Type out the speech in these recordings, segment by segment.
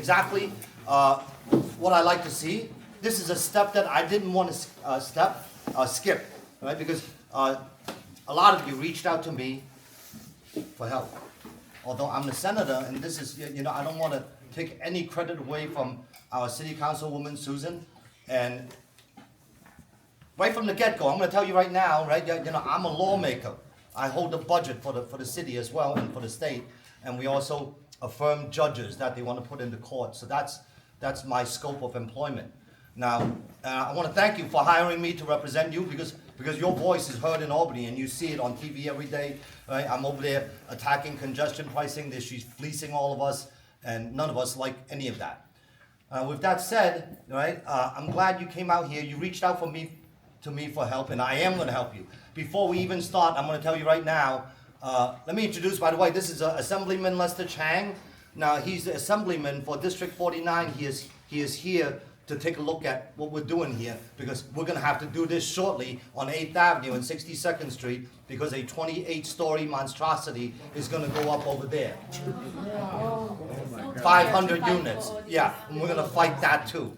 exactly what I like to see. This is a step that I didn't want to skip, right? Because a lot of you reached out to me for help. Although I'm the senator, and this is, I don't want to take any credit away from our city councilwoman, Susan. And right from the get-go, I'm going to tell you right now, right, I'm a lawmaker. I hold the budget for the city as well and for the state. And we also affirm judges that they want to put into court. So that's my scope of employment. Now, I want to thank you for hiring me to represent you because your voice is heard in Albany and you see it on TV every day. Right? I'm over there attacking congestion pricing. She's fleecing all of us, and none of us like any of that. With that said, right, I'm glad you came out here. You reached out to me for help, and I am going to help you. Before we even start, I'm going to tell you right now. Let me introduce, by the way, this is Assemblyman Lester Chang. Now, he's the Assemblyman for District 49. He is here to take a look at what we're doing here, because we're going to have to do this shortly on 8th Avenue and 62nd Street, because a 28-story monstrosity is going to go up over there. 500 units. Yeah, and we're going to fight that too.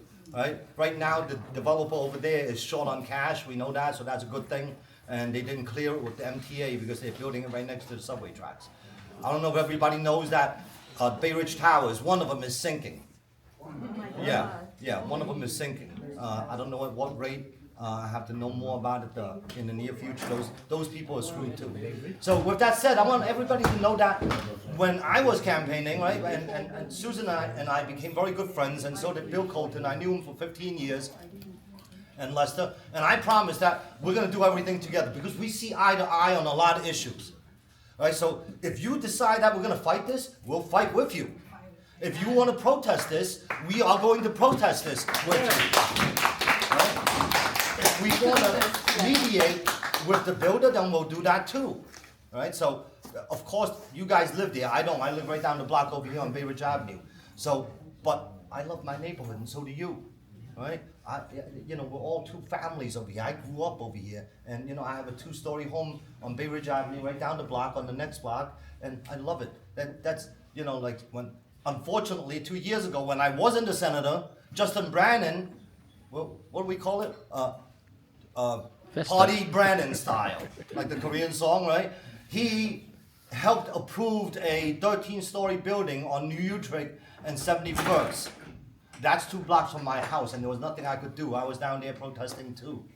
Right now, the developer over there is short on cash. We know that, so that's a good thing. And they didn't clear it with the MTA because they're building it right next to the subway tracks. I don't know if everybody knows that Bay Ridge Towers, one of them is sinking. Yeah, one of them is sinking. I don't know at what rate. I have to know more about it in the near future. Those people are screwed too. So with that said, I want everybody to know that when I was campaigning, right, and Susan and I became very good friends, and so did Bill Colton. I knew him for 15 years, and Lester, and I promised that we're going to do everything together because we see eye to eye on a lot of issues. Right, so if you decide that we're going to fight this, we'll fight with you. If you want to protest this, we are going to protest this with you. Right? If we want to mediate with the builder, then we'll do that too. Right? So, of course, you guys live there. I don't. I live right down the block over here on Bay Ridge Avenue. So, but I love my neighborhood, and so do you. Right? We're all two families over here. I grew up over here, and I have a 2-story home on Bay Ridge Avenue, right down the block on the next block, and I love it. That's like when. Unfortunately, 2 years ago, when I wasn't a senator, Justin Brannan, what do we call it? Party Brannan style, like the Korean song, right? He helped approve a 13-story building on New Utrecht and 71st. That's 2 blocks from my house, and there was nothing I could do. I was down there protesting too,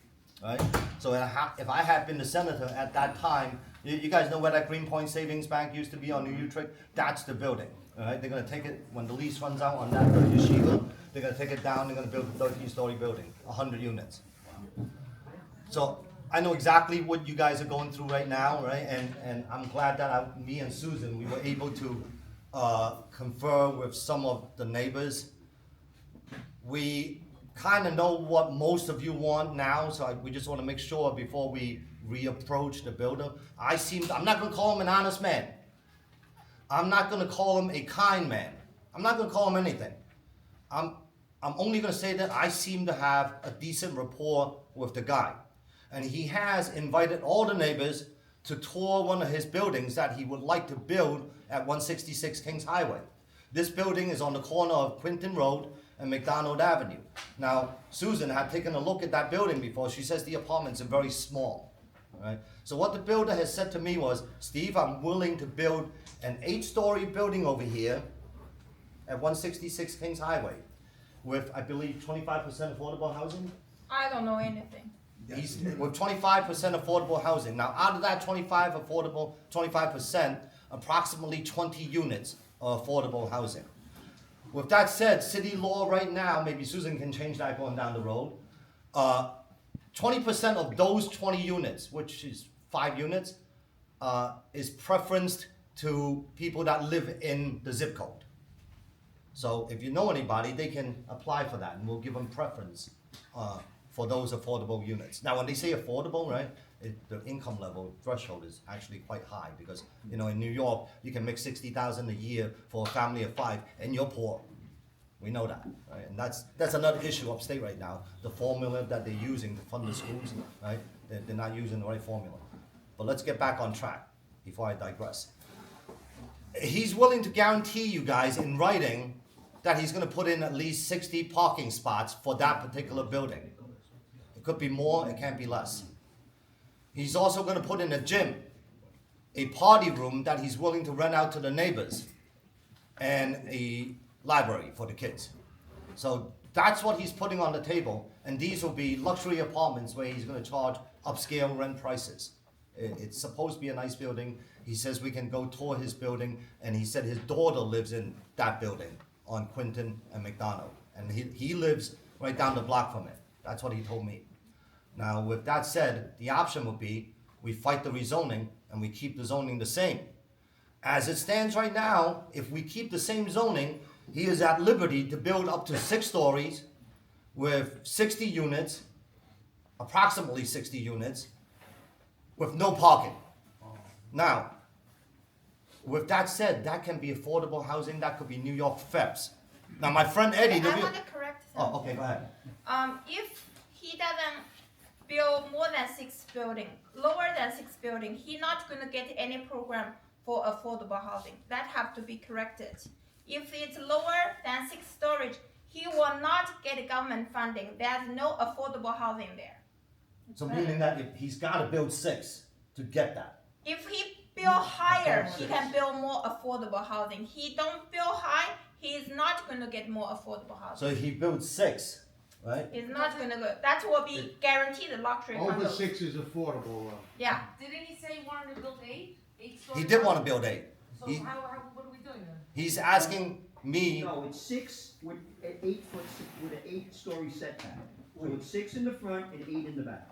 right? So if I had been the senator at that time, you guys know where that Greenpoint Savings Bank used to be on New Utrecht? That's the building. All right, they're going to take it when the lease runs out on that yeshiva. They're going to take it down. They're going to build a 13-story building, 100 units. So I know exactly what you guys are going through right now, right? And I'm glad that me and Susan, we were able to confer with some of the neighbors. We kind of know what most of you want now, so we just want to make sure before we reapproach the builder. I'm not going to call him an honest man. I'm not going to call him a kind man. I'm not going to call him anything. I'm only going to say that I seem to have a decent rapport with the guy. And he has invited all the neighbors to tour one of his buildings that he would like to build at 166 Kings Highway. This building is on the corner of Quinton Road and McDonald Avenue. Now, Susan had taken a look at that building before. She says the apartments are very small. Right? So what the builder has said to me was, Steve, I'm willing to build an 8-story building over here at 166 Kings Highway with, I believe, 25% affordable housing? I don't know anything. With 25% affordable housing. Now, out of that 25%, approximately 20 units are affordable housing. With that said, city law right now, maybe Susan can change that going down the road, 20% of those 20 units, which is 5 units, is preferenced to people that live in the zip code. So if you know anybody, they can apply for that, and we'll give them preference for those affordable units. Now, when they say affordable, right, the income level threshold is actually quite high because, in New York, you can make $60,000 a year for a family of 5, and you're poor. We know that, right? And that's another issue upstate right now. The formula that they're using to fund the schools, right? They're not using the right formula. But let's get back on track before I digress. He's willing to guarantee you guys in writing that he's gonna put in at least 60 parking spots for that particular building. It could be more, it can't be less. He's also gonna put in a gym, a party room that he's willing to rent out to the neighbors, and a library for the kids. So that's what he's putting on the table, and these will be luxury apartments where he's gonna charge upscale rent prices. It's supposed to be a nice building. He says we can go tour his building, and he said his daughter lives in that building on Quinton and McDonald, and he lives right down the block from it. That's what he told me. Now, with that said, the option would be we fight the rezoning and we keep the zoning the same. As it stands right now, if we keep the same zoning, he is at liberty to build up to 6 stories with 60 units, approximately 60 units, with no parking. Now, with that said, that can be affordable housing, that could be New York FEPS. Now, my friend Eddie... I want to correct something. Oh, okay, go ahead. If he doesn't build more than 6 building, lower than 6 building, he not gonna get any program for affordable housing. That have to be corrected. If it's lower than 6 storage, he will not get government funding. There's no affordable housing there. So meaning that if he's gotta build 6 to get that. If he build higher, he can build more affordable housing. He don't build high, he is not gonna get more affordable housing. So he builds 6, right? He's not gonna go. That will be guaranteed luxury Over condos. 6 is affordable. Yeah. Didn't he say he wanted to build 8? 8 stories? He did want to build 8. So He, what are we doing then? he's asking me, No, it's 6 with an 8-foot, with an 8-story setback. So it's 6 in the front and 8 in the back.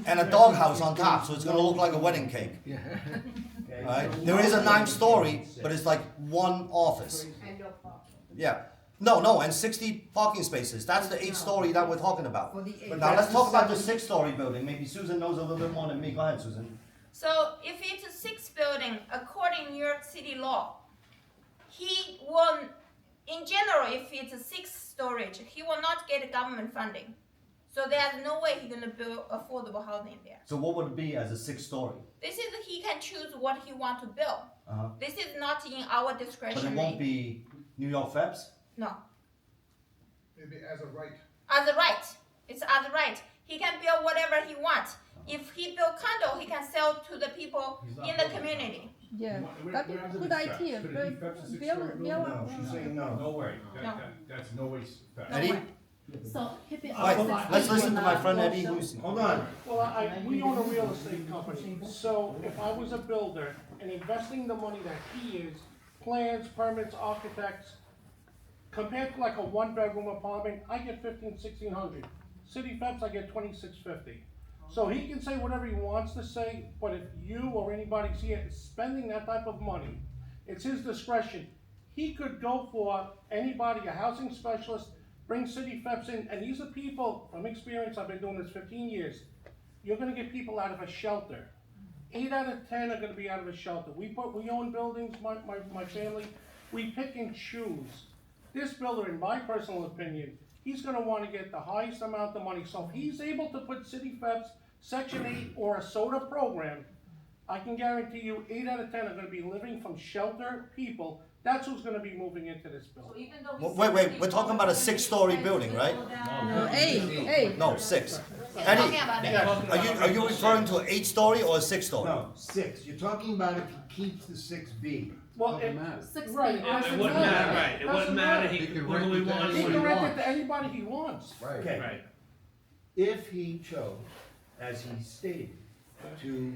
and a doghouse on top, so it's gonna look like a wedding cake. Okay? Right? There is a 9-story, but it's like 1 office. And no parking. Yeah. No, and 60 parking spaces. That's the 8-story that we're talking about. For the eight. Now let's talk about the 6-story building. Maybe Susan knows a little bit more than me. Go ahead, Susan. So if it's a 6 building, according New York City law, he will, in general, if it's a 6 storage, he will not get government funding. So there's no way he's gonna build affordable housing there. So what would it be as a 6-story? This is, he can choose what he want to build. Uh-huh. This is not in our But discretion. it won't be New York FEPS? No, Maybe as a right. as a right. It's as a right. He can build whatever he wants. If he build condo, he can sell to the people in the community. Yeah, that is a good idea, but She's saying no. No way, No. that's no way. Eddie? So, hip it All right, let's listen to my friend Eddie who's... Hold on. Well, we own a real estate company, so if I was a builder and investing the money that he is, plans, permits, architects, compared to like a 1-bedroom apartment, I get 1,500-1,600. City FEPS, I get 2,650. So he can say whatever he wants to say, but if you or anybody see it spending that type of money, it's his discretion. He could go for anybody, a housing specialist, bring City FEPS in, and these are people, from experience, I've been doing this 15 years, you're gonna get people out of a shelter. 8 out of 10 are gonna be out of a shelter. We own buildings, my family, we pick and choose. This builder, in my personal opinion, he's gonna wanna get the highest amount of money. So if he's able to put City FEPS, Section 8, or a SODA program, I can guarantee you 8 out of 10 are gonna be living from shelter people. That's who's gonna be moving into this So building. even though Wait, we're talking about a 6-story building, right? No, 8. No, 6. He's Eddie, talking about it. are you referring to an 8-story or a 6-story? No, 6. You're talking about if he keeps the 6B. Well, Doesn't matter. 6 right, feet. doesn't It wouldn't matter, matter. right, it wouldn't Doesn't matter, matter. he He could can literally rent it to want He to. can rent it to anybody he wants. Okay. Right. If he chose, as he stated, to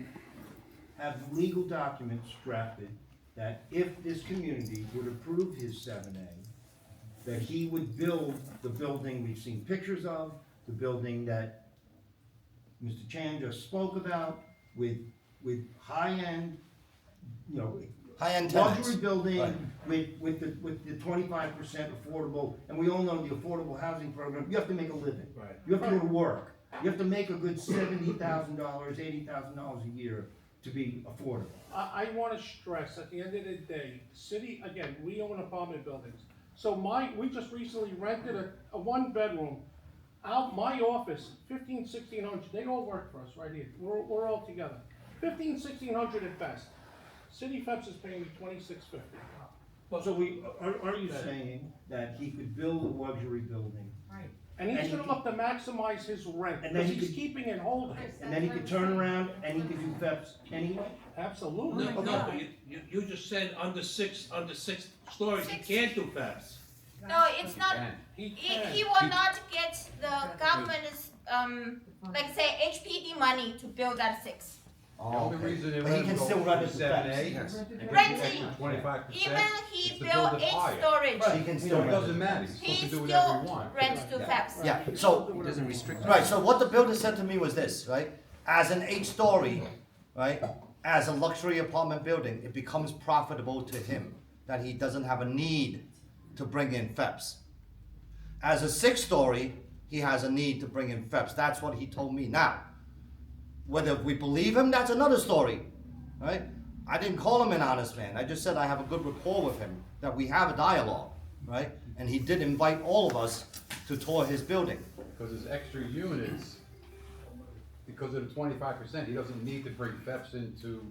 have legal documents drafted that if this community would approve his 7A, that he would build the building we've seen pictures of, the building that Mr. Chang just spoke about, with high-end, High-end tenants. luxury building, Right. with the 25% affordable, and we all know the affordable housing program, you have to make a living. Right. You have to go to work. You have to make a good $70,000, $80,000 a year to be affordable. I wanna stress, at the end of the day, city, again, we own apartment buildings. So we just recently rented a 1-bedroom, my office, 1,500-1,600, they all work for us right here, we're all together. 1,500-1,600 at best. City FEPS is paying me 2,650. So are you saying that he could build a luxury building, Right. And And he's he gonna look to maximize his rent, And then because he he's could- keeping it holding. and then he could turn around and he could do thefts anyway? Absolutely. Oh my No, God. but you just said under six stories, you can't do FAPs. No, it's not, He he can. will not get the government's, like say HPD money to build that 6. Oh, The only okay. reason they But let he him can go still from rent it to 7A Yes. and get the Renting. extra 25%. Even he is to build build it 8 higher. storage, He can So still it rent doesn't it. matter, he's supposed he to do whatever he still wants. rent to FAPS. Yeah, so, He doesn't restrict. right, so what the builder said to me was this, right? As an 8-story, right, as a luxury apartment building, it becomes profitable to him, that he doesn't have a need to bring in FEPs. As a 6-story, he has a need to bring in FEPs, that's what he told me. Now, whether we believe him, that's another story, right? I didn't call him an honest man, I just said I have a good rapport with him, that we have a dialogue, right? And he did invite all of us to tour his building. Because his extra units, because of the 25%, he doesn't need to bring FEPs in to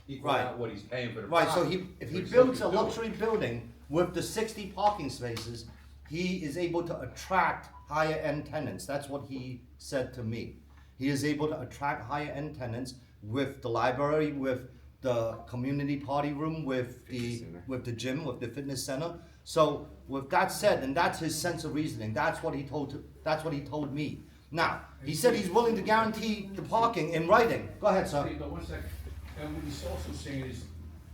equal Right. out what he's paying for the Right, so property. if he But he's builds a supposed to do it. luxury building with the 60 parking spaces, he is able to attract higher end tenants. That's what he said to me. He is able to attract higher end tenants with the library, with the community party room, with the gym, with the fitness center. So with that said, and that's his sense of reasoning, that's what he told me. Now, he said he's willing to guarantee the parking in writing. Go ahead, sir. But 1 second, and what he's also saying is,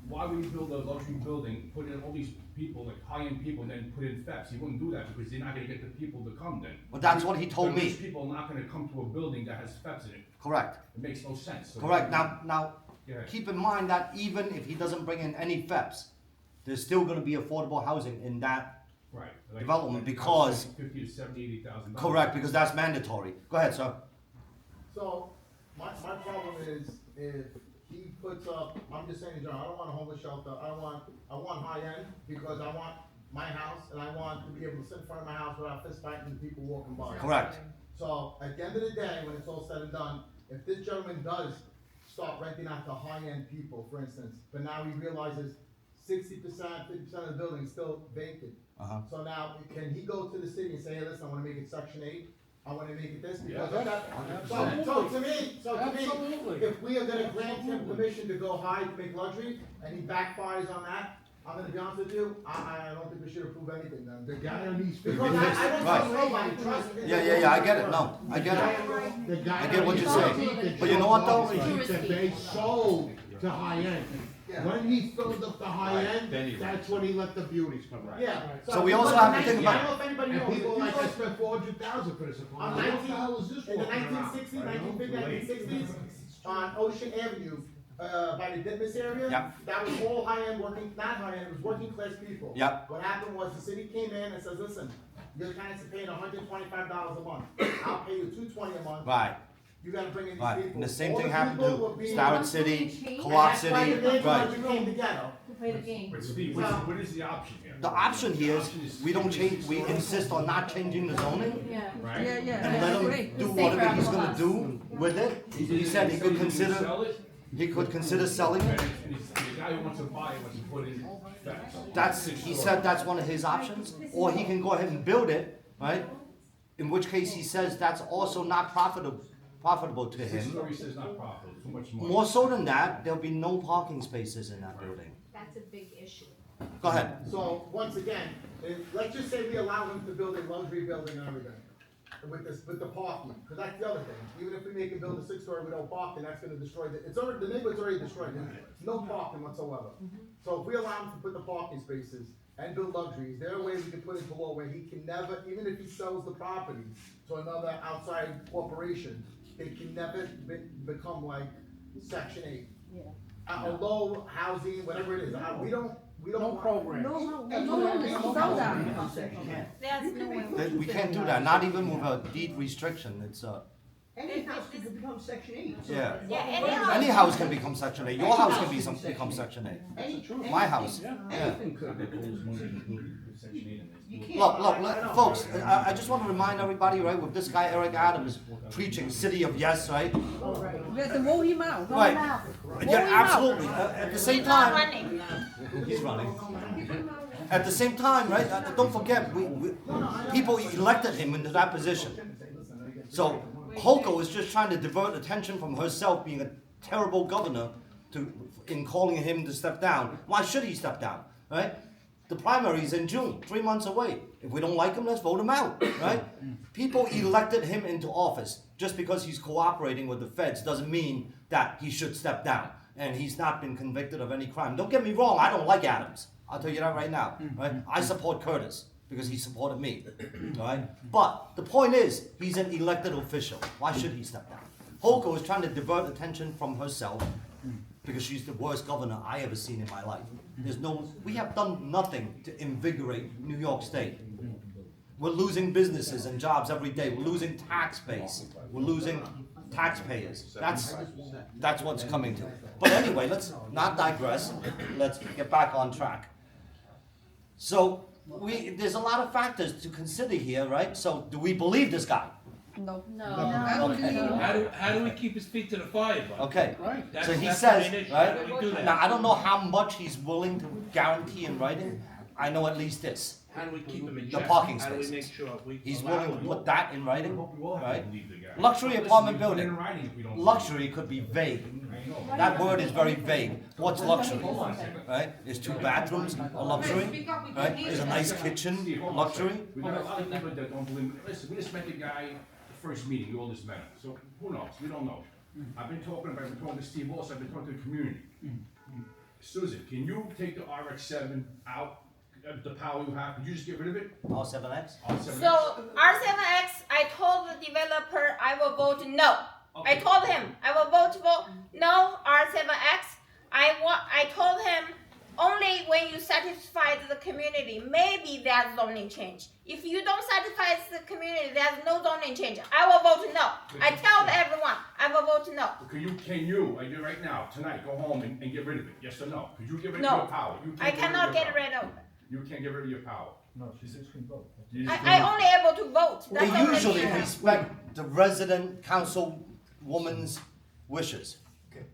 why would you build a luxury building, put in all these people, like high-end people, and then put in FEPs? He wouldn't do that, because they're not gonna get the people to come then. Well, that's what he told The me. rich people are not gonna come to a building that has FEPs in it, Correct. it makes no sense. So- Correct. Now, Yeah. keep in mind that even if he doesn't bring in any FEPs, there's still gonna be affordable housing in that, Right. Like- development like because- 50 to 70, 80,000. correct, because that's mandatory. Go ahead, sir. So, my problem is, if he puts up, I'm just saying, John, I don't want a homeless shelter, I want high end, because I want my house, and I want to be able to sit in front of my house without fist fighting the people walking by. Correct. So, at the end of the day, when it's all said and done, if this gentleman does start renting out to high-end people, for instance, but now he realizes 60%, 50% of the building is still vacant. Uh-huh. So now, can he go to the city and say, hey, listen, I wanna make it section 8, I wanna make it this, because of that? So to me, Absolutely. if we are gonna grant him permission to go high to make luxury, and he backfires on that, I'm gonna be honest with you, I don't think we should approve anything then. The guy on these Because I don't Right. trust nobody, trust me. Yeah, I get it. No, I get it. The guy I get what on you're these saying. feet But you know what, though? that they sold to high end. When he filled up the high end, then he that's when he let the beauties come out. Yeah. So we also have to think I about- don't know if anybody And knows, people if like, you I guys- spent 400,000 for this on apartment. What the hell is this in the walking around? 1960s, 1950s, 1960s, on Ocean Avenue, by the Ditmas area. Yep. That was all high-end working, not high-end, it was working class people. Yep. What happened was the city came in and says, listen, your tenants are paying $125 a month, I'll pay you $220 a month. Right, You gotta bring in these right. people. And the same All thing the happened people were to being- Starrett City, And Co-op that's why City, the neighborhood right. became the ghetto. To play the game. But Steve, what is the option here? The option here The is, option is- we don't change, we insist on not changing the zoning Yeah, Right? yeah, yeah, and I let agree. him do whatever he's gonna do with it. He said he could consider, Sell it, selling and it. the guy who wants to buy it wants to put in FEPs. That's, he said that's one of his options, or he can go ahead and build it, right? In which case he says that's also not profitable to Six him. story says not profitable, too much money. More so than that, there'll be no parking spaces in that building. That's a big issue. Go ahead. So, once again, let's just say we allow him to build a luxury building and everything, with the parking, cause that's the other thing. Even if we make him build a 6-story without parking, that's gonna destroy the neighborhood's already destroyed, no parking whatsoever. So if we allow him to put the parking spaces and build luxuries, is there a way we can put into law where he can never, even if he sells the property to another outside corporation, they can never become like Section 8? Yeah. A low housing, whatever it is, we don't No want. programs. No, slow down. There's no way. We can't do that, not even with a deed restriction, it's Any house could become section 8. So yeah. Yeah, Any house can become Section 8, your house can become Section 8. My house, yeah. Anything could. Section 8 in this. You can't. Look, folks, I just want to remind everybody, right, with this guy Eric Adams preaching city of yes, right? We have to vote him out. Right. Vote him Yeah, out. absolutely, at the same He's not time. running. He's running. At the same time, right, don't forget, people elected him into that position. So Hochul is just trying to divert attention from herself being a terrible governor in calling him to step down. Why should he step down, right? The primary is in June, 3 months away. If we don't like him, let's vote him out, right? People elected him into office. Just because he's cooperating with the feds doesn't mean that he should step down. And he's not been convicted of any crime. Don't get me wrong, I don't like Adams. I'll tell you that right now, right? I support Curtis because he supported me, right? But the point is, he's an elected official. Why should he step down? Hochul is trying to divert attention from herself because she's the worst governor I ever seen in my life. We have done nothing to invigorate New York State. We're losing businesses and jobs every day. We're losing tax base. We're losing taxpayers. That's what's coming to. But anyway, let's not digress. Let's get back on track. So there's a lot of factors to consider here, right? So do we believe this guy? No. No. How do we keep his feet to the fire, Bob? Okay. That's- So he that's says, the main issue. right? How do we do that? Now I don't know how much he's willing to guarantee in writing. I know at least this. How do we keep him in The check? parking How do we spaces. make sure we He's allow willing to him? put that in writing, I hope we all have right? to believe the guy. Luxury Listen, apartment we put it building. in writing if we don't believe Luxury could be vague. it. I know. That word is very vague. What's luxury? Right? Is 2 bathrooms a luxury? Right? Is a nice kitchen Steve, hold on a luxury? second. We got a lot of people that don't believe, listen, we just met the guy, the first meeting, all this matter, so who knows, we don't know. I've been talking to Steve also, I've been talking to the community. Susan, can you take the RX-7 out, the power you have, could you just get rid of it? All 7X? R7X? So R7X, I told the developer I will vote no. I Okay. told him I will vote for no R7X. I told him only when you satisfy the community, maybe there's zoning change. If you don't satisfy the community, there's no zoning change. I will vote no. I tell everyone I will vote no. Can you, I do right now, tonight, go home and get rid of it, yes or no? Could you get rid No. of your power? You can't I cannot your get power. rid of it. You can't get rid of your power. No, she says she can vote. You just I don't- only able to vote. That's We already usually enough. respect the resident councilwoman's wishes Okay,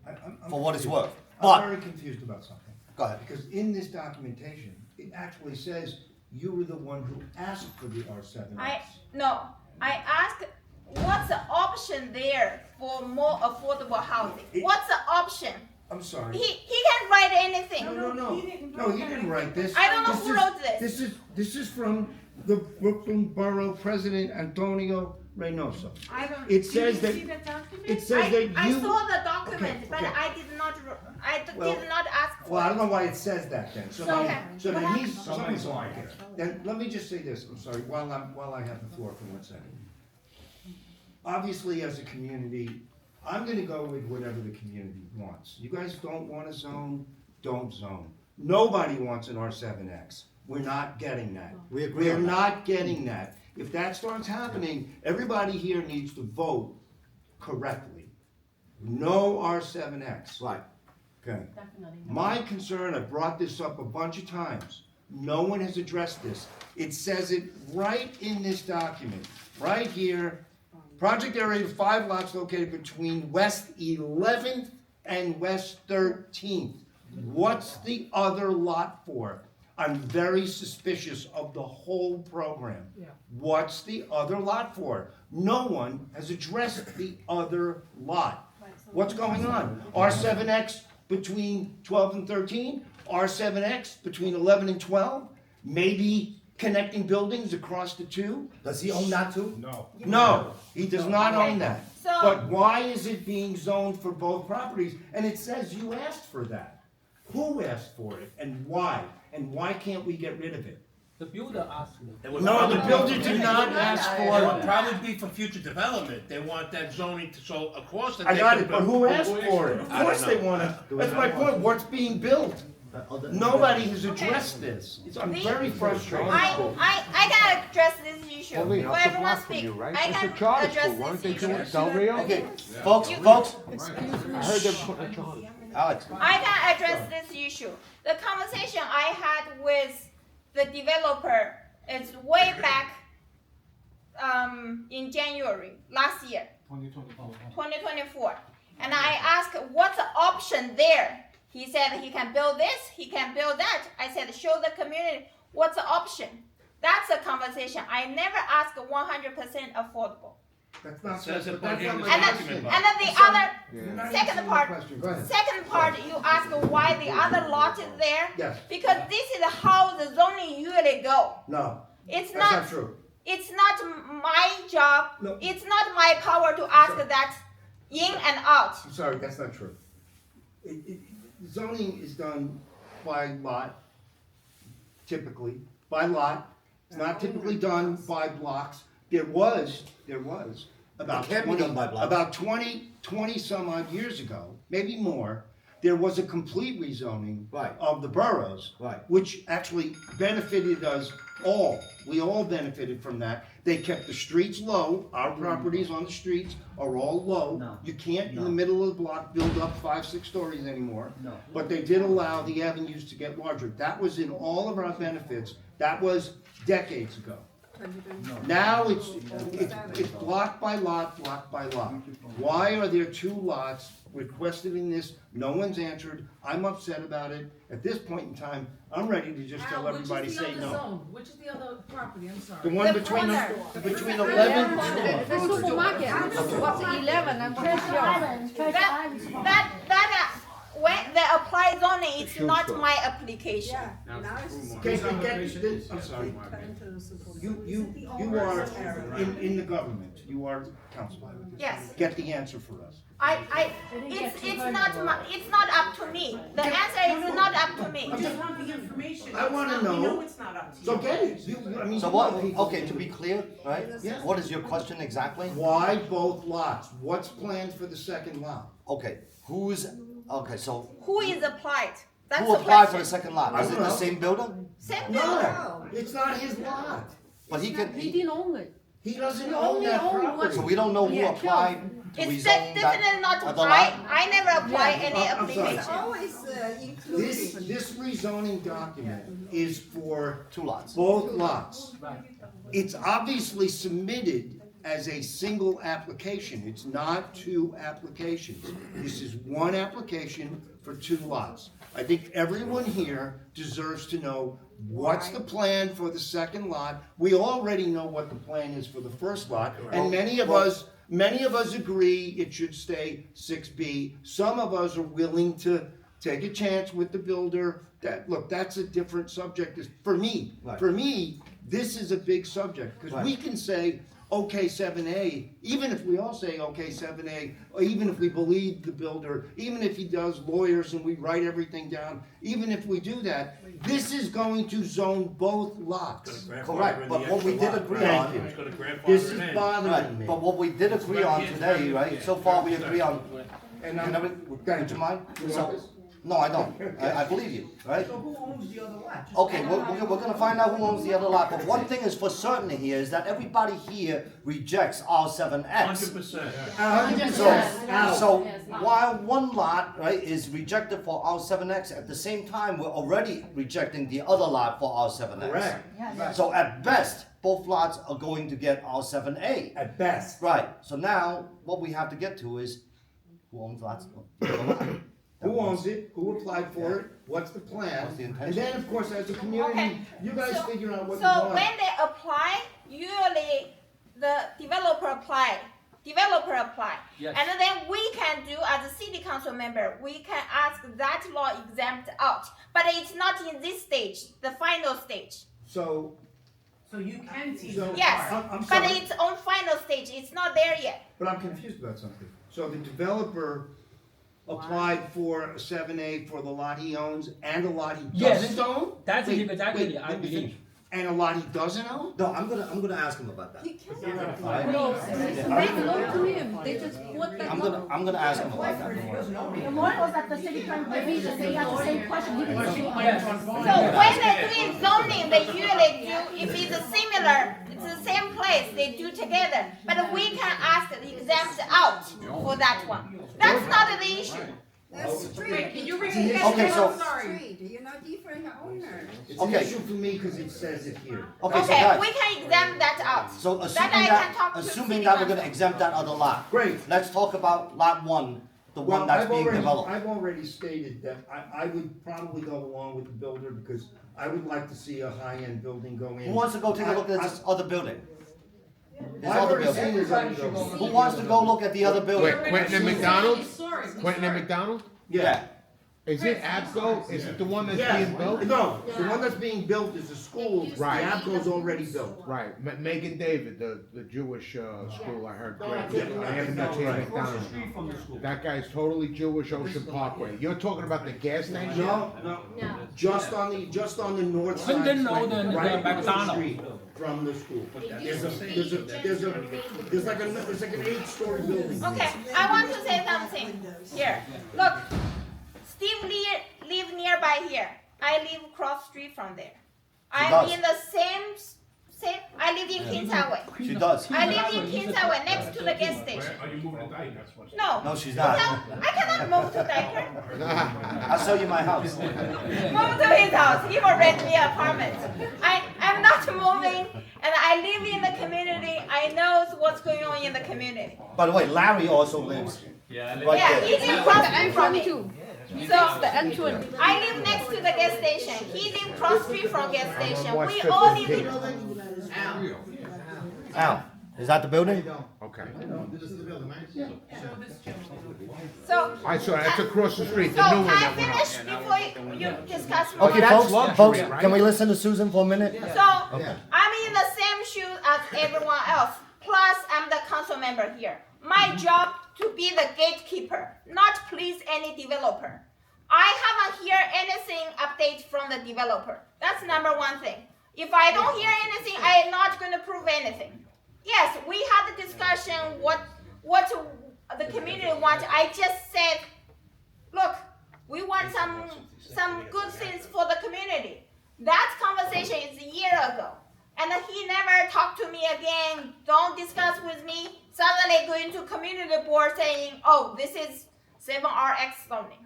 for what it's worth. I'm But, very confused about something. go ahead. Because in this documentation, it actually says you were the one who asked for the R7X. I asked, what's the option there for more affordable housing? It- What's the option? I'm sorry. He can write anything. No, he didn't write this. I don't know who wrote this. This is from the Brooklyn Borough President Antonio Reynoso. I don't. It says that, it says that I you. saw the document, Okay, but okay. I did not. Well, did not ask for Well, I don't it. know why it says that then. So So, then, so then he's, Somebody's somebody's lying. lying. Then let me just say this, I'm sorry, while I have the floor for 1 second. Obviously, as a community, I'm gonna go with whatever the community wants. You guys don't want a zone, don't zone. Nobody wants an R7X. We're not getting that. We agree We're on that. not getting that. If that starts happening, everybody here needs to vote correctly. No R7X. Right. Okay. My concern, I brought this up a bunch of times. No one has addressed this. It says it right in this document, right here. Project area of 5 lots located between West 11th and West 13th. What's the other lot for? I'm very suspicious of the whole program. What's the other lot for? No one has addressed the other lot. What's going on? R7X between 12 and 13? R7X between 11 and 12? Maybe connecting buildings across the two? Does he own that too? No. No, he does not own that. So- But why is it being zoned for both properties? And it says you asked for that. Who asked for it and why? And why can't we get rid of it? The builder asked me. No, the builder did not ask It would for it. probably be for future development. They want that zoning to, so across that. I they got can it, but build- who asked for it? Of I don't course they know. want it. That's my point. What's being built? Nobody has addressed this. I'm very frustrated. I gotta address this issue. Only Before half a everyone block from speak, you, right? I It's a can charter address school. Why don't they this do it issue. in Del Rio? Okay, folks, I heard they're putting a charter. Alex, I can address this issue. The conversation I had with the developer is way back in January last year, 2024. And I asked, what's the option there? He said he can build this, he can build that. I said, show the community What's the option? That's a conversation. I never ask 100% affordable. That's not, Says it but that's right not here my in the question. document. And then the other, second part, Question, go ahead. second part, you ask why the other lot is there? Yes. Because this is how the zoning usually go. No, It's that's not not, true. it's not my job, No. it's not my power to ask Sorry. that in and out. I'm sorry, that's not true. Zoning is done by lot, typically, by lot. It's not typically done by blocks. There was about It can't be 20, done by blocks. about 20 some odd years ago, maybe more, there was a complete rezoning Right. of the boroughs. Right. Which actually benefited us all. We all benefited from that. They kept the streets low. Our properties on the streets are all low. No. You can't, in the No. middle of the block, build up 5, 6 stories anymore. No. But they did allow the avenues to get larger. That was in all of our benefits. That was decades ago. Now it's block by lot, block by lot. Why are there 2 lots requested in this? No one's answered. I'm upset about it. At this point in time, I'm ready to just tell everybody, say no. Which is the other property, I'm sorry? The one The between, corner. between 11 The supermarket, what's 11, I'm pretty sure. When they apply zoning, it's not my application. Okay, I'm sorry. You are in the government. You are council. Yes. Get the answer for us. It's not up to me. The answer is not up to me. want the information. I wanna know. it's not up to So get it. I mean, So what, okay, to be clear, right? Yeah. What is your question exactly? Why both lots? What's planned for the second lot? Okay, okay, so Who is applied? That's who the applied for the question. second lot? I Is it don't the know. same builder? Same builder. No, it's not his lot. But he can, He didn't own it. He doesn't He own only that owned property. so we don't know who Yeah, applied to It's rezone definitely that not other I. lot? I never apply any I'm sorry. application. This rezoning document is for 2 lots. both lots. It's obviously submitted as a single application. It's not 2 applications. This is 1 application for 2 lots. I think everyone here deserves to know what's the plan for the second lot. We already know what the plan is for the first lot, and many of us agree it should stay 6B. Some of us are willing to take a chance with the builder. That's a different subject. For me, this is a big subject, because we can say, okay, 7A, even if we all say, okay, 7A, or even if we believe the builder, even if he does lawyers and we write everything down, even if we do that, this is going to zone both lots. Correct, but what we did agree Thank on, you. It's gonna grandfather This it is in. bothering right, me. but what we did agree on today, right? So far, we agree on, And you never, would you mind? You want this? No, I don't. I believe you, right? So who owns the other lot? Just Okay, we're gonna find out who owns the other lot, but one thing is for certain here is that everybody here rejects R7X. 100%. So while 1 lot, right, is rejected for R7X, at the same time, we're already rejecting the other lot for R7X. Correct. So at best, both lots are going to get R7A. At best. Right, so now, what we have to get to is, who owns lots? Who owns it? Who applied for it? What's the plan? What's the And intention? then, of course, as a community, Okay. you guys So- figure out what you So want. when they apply, usually the developer apply. Yes. And then we can do, as a city council member, we can ask that law exempt out. But it's not in this stage, the final stage. So, So you can tease So- it Yes, apart. I'm but sorry, it's on final stage, it's not there yet. but I'm confused about something. So the developer applied for a 7A for the lot he owns and a lot he Yes. doesn't own? That's Wait, exactly, wait, I let me believe. finish. And a lot he doesn't own? No, I'm gonna ask him about that. They belong to him, they just put that. I'm gonna ask him about that. The one was at the city council, maybe they had the same question. So when they're doing zoning, they usually do, if it's similar, it's the same place, they do together. But we can ask the exempt out for that one. That's not the issue. Wait, can you repeat Okay, that? again? so- I'm sorry. You're not different owner. It's an Okay. issue for me because it says it here. Okay, so Okay, guys, we can exempt that out. so That I can talk to assuming city that we're council. gonna exempt that other lot, Great. let's talk about lot 1, the one Well, that's being developed. I've already stated that I would probably go along with the builder because I would like to see a high-end building go in. Who wants to go take a look at this other building? This I've other already seen building. this other building. Who wants to go look at the other building? Quentin and McDonald? Sorry. Quentin and McDonald? Yeah. Is it Abco? Is it the one that's Yeah, being built? no, the one that's being built is the school, the Right. Abco's already built. Right, Megan David, the Jewish school, I heard. Yeah. I haven't met Jay Right. McDonald. from the school. That guy's totally Jewish, Ocean Parkway. You're talking about the gas station? No, just on the north side. Right across the street from the school. There's like an 8-story building. Okay, I want to say something here. Look, Steve live nearby here. I live across street from there. I'm does. in the same. I live in Kingsaway. She does. I live in Kingsaway next to the gas station. Are you moving to Dyke? That's what's. No. No, she's No, not. I cannot move to Dyker. I'll show you my house. Move to his house. He will rent me an apartment. I'm not moving, and I live in the community. I know what's going on in the community. By the way, Larry also lives right Yeah, there. he lives across the street from me. too. So The entrance. I live next to the gas station. He lives cross street from gas station. Watch We the all live tape. in. Al, is that the building? Okay. This is the building, right? So. I saw, that's across the street, So the new one can I that went up. finish before you discuss more? Okay, that's folks, luxury, right? can we listen to Susan for a minute? So I'm in the same shoes as everyone else. Plus, I'm the council member here. My job to be the gatekeeper, not please any developer. I haven't heard anything update from the developer. That's number one thing. If I don't hear anything, I am not going to prove anything. Yes, we had a discussion what the community wants. I just said, look, we want some good things for the community. That conversation is a year ago. And he never talked to me again, don't discuss with me. Suddenly going to community board saying, oh, this is 7RX zoning.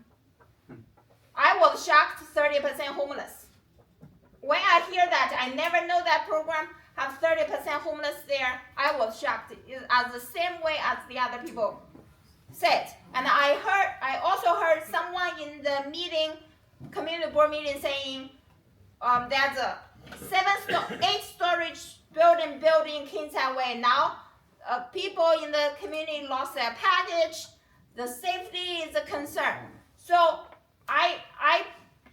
I was shocked, 30% homeless. When I hear that, I never know that program have 30% homeless there. I was shocked. It's as the same way as the other people said. And I also heard someone in the meeting, community board meeting saying, there's a 8 storage building Kingsaway now. People in the community lost their package. The safety is a concern. So I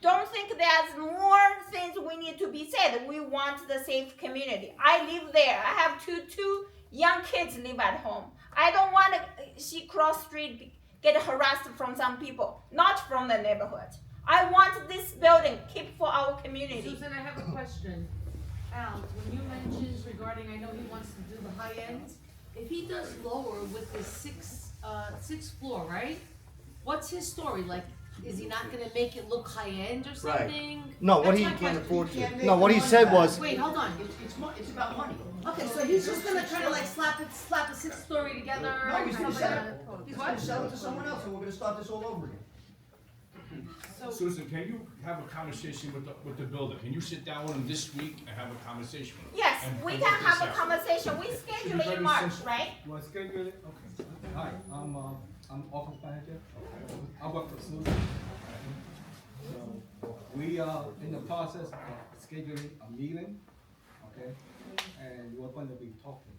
don't think there's more things we need to be said. We want the safe community. I live there. I have two young kids live at home. I don't want to see cross street get harassed from some people, not from the neighborhood. I want this building keep for our community. Susan, I have a question. Al, when you mentioned regarding, I know he wants to do the high end, if he does lower with the sixth floor, right? What's his story? Like, is he not gonna make it look high end or something? No, what That's he my can't question. afford He can't to. No, make what the he money said back. was, Wait, hold on. It's about money. Okay, so he's just gonna try to like slap a sixth story together No, or he's gonna something sell like it. that? He's gonna sell it to someone else, and we're gonna start this all over again. Susan, can you have a conversation with the builder? Can you sit down with him this week and have a conversation with him? Yes, And we work can this have a out? conversation. We schedule it in March, right? You want to schedule it? Okay. Hi, I'm office manager. I work for Susan. So we are in the process of scheduling a meeting, okay? And we're going to be talking.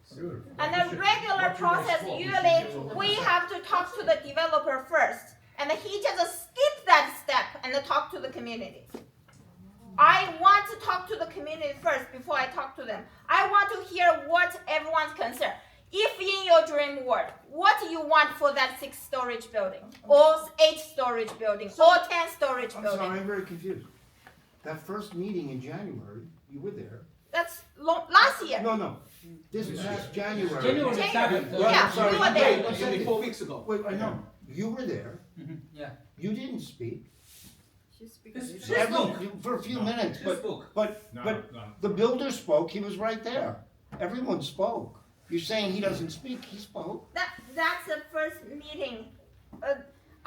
And the regular process, usually, we have to talk to the developer first. And he just skipped that step and talk to the community. I want to talk to the community first before I talk to them. I want to hear what everyone's concerned. If in your dream world, what do you want for that 6 storage building? Or 8 storage building? Or 10 storage I'm building? sorry, I'm very confused. That first meeting in January, you were there. That's last year. No. This past January. January the 7th. Yeah, I'm sorry. we were there. Wait, one second. 4 weeks ago. Wait, I know. You were there. Yeah. You didn't speak. Just For a few minutes, but No. the builder spoke, he was right there. Everyone spoke. You're saying he doesn't speak, he spoke. That's the first meeting.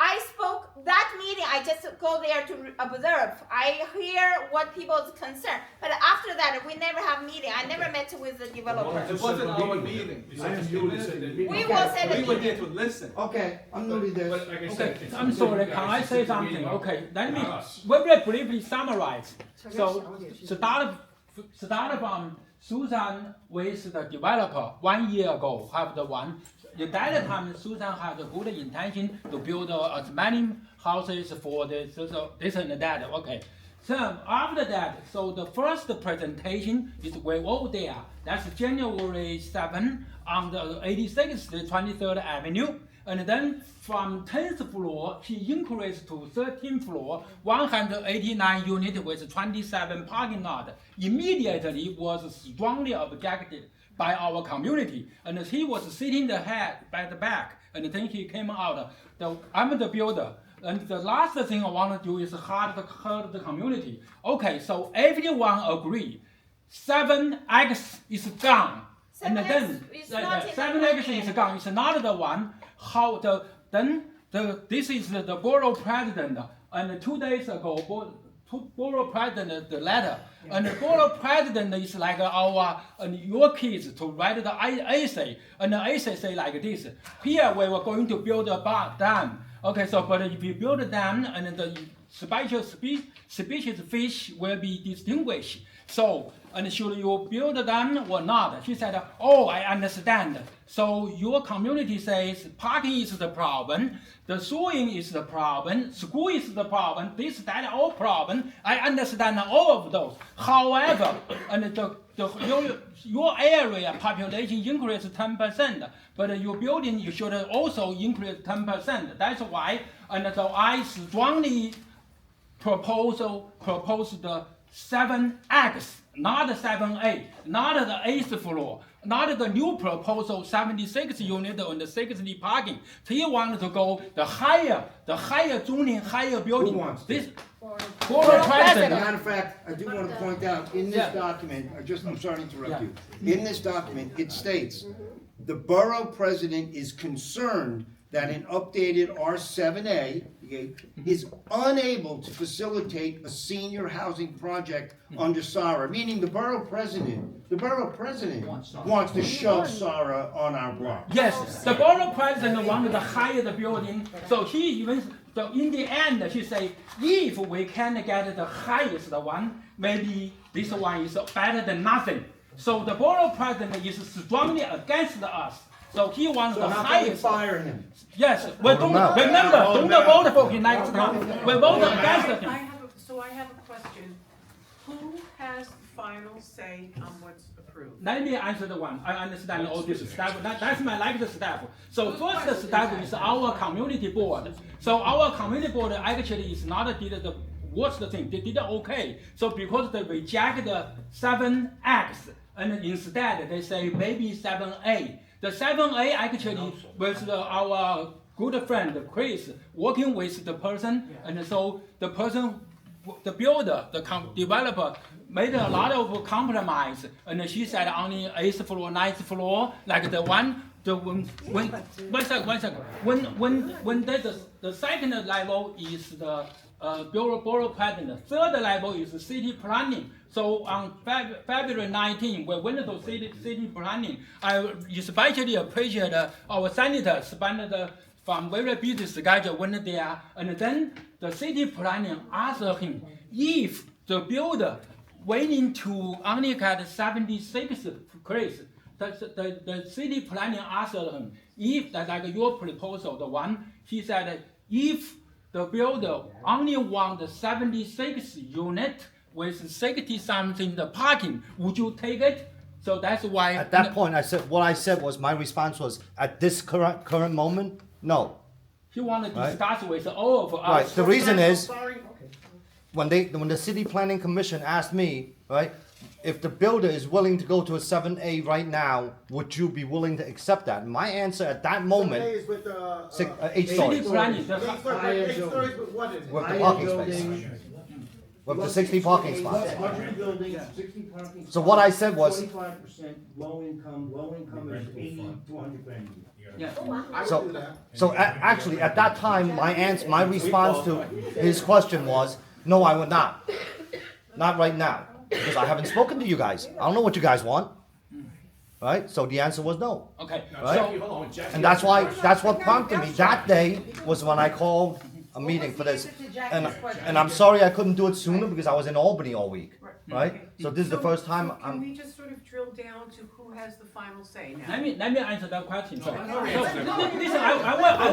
I spoke that meeting. I just go there to observe. I hear what people's concern. But after that, we never have meeting. I never met with the developer. It wasn't our meeting. You said you said that meeting. We was at We a were there meeting. to listen. Okay, I'm new to this. But like I said, it's- I'm sorry, you can guys, I it's say a something? meeting Okay, let me not us. very briefly summarize. So, start from Susan with the developer 1 year ago, have the one. At that time, Susan had a good intention to build as many houses for this and that. Okay. So after that, so the first presentation is way over there. That's January 7 on the 86th, 23rd Avenue. And then from 10th floor, she increased to 13th floor, 189 unit with 27 parking lot. Immediately was strongly objected by our community. And he was sitting the head by the back. And then he came out. I'm the builder. And the last thing I want to do is hurt the community. Okay, so everyone agree. 7X is gone. And then 7X is gone. It's not the one. This is the borough president. And 2 days ago, borough president the letter. And the borough president is like your kids to write the essay. And the essay say like this. Here we were going to build a dam. Okay, so but if you build a dam and the special species fish will be distinguished. So, and should you build a dam or not? She said, oh, I understand. So your community says parking is the problem, the sewing is the problem, school is the problem, this, that, all problem. I understand all of those. However, and your area population increased 10%, but your building you should also increase 10%. That's why, and so I strongly propose the 7X, not the 7A, not the 8th floor, not the new proposal 76 unit and the 60 parking. He wants to go the higher zoning, higher building. Who wants this? Borough president. Matter of fact, I do want to point out, in this document, I'm sorry to interrupt you. In this document, it states, the borough president is concerned that an updated R7A is unable to facilitate a senior housing project under SARA, meaning the borough president wants to shove SARA on our block. Yes, the borough president wanted to hire the building, so he even, so in the end, she say, if we can get the highest one, maybe this one is better than nothing. So the borough president is strongly against us. So he wants the highest. Fire him. Yes, we don't vote for him next time. We vote against him. I have a question. Who has the final say on what's approved? Let me answer the one. I understand all this stuff. That's my next step. So first step is our community board. So our community board actually is not did the worst thing. They did okay. So because they reject the 7X and instead they say maybe 7A. The 7A actually was our good friend Chris working with the person, and so the person, the builder, the developer made a lot of compromise, and she said only 8th floor, 9th floor, like the one. One second. When the second level is the borough president, third level is the city planning. So on February 19, we went to city planning. I especially appreciate our senators spent from very busy schedule went there, and then the city planning asked him if the builder willing to only get 76 place. The city planning asked him if that like your proposal, the one he said if the builder only want the 76 unit with 60 something the parking, would you take it? So that's why. At that point, I said was my response was at this current moment, no. He wanted to discuss with all of us. Right. The reason is when the city planning commission asked me, right, if the builder is willing to go to a 7A right now, would you be willing to accept that? My answer at that moment, 7A is with the 8 stories. City planning, 8 stories with what in it? With the parking space. with the 60 parking spots. Luxury building, 60 parking spots. So what I said was, 25% low income is 80 to 100 grand. I would so, do that. so actually, at that time, my response to his question was, no, I would not. Not right now, because I haven't spoken to you guys. I don't know what you guys want. Right? So the answer was no. Okay, Right? Jackie, hold on, Jackie. And that's what prompted me. That day was when I called a meeting for this. And I'm sorry I couldn't do it sooner because I was in Albany all week. Right? So this is the first time Can I'm. we just sort of drill down to who has the final say now? let me answer that question. So, No, listen, I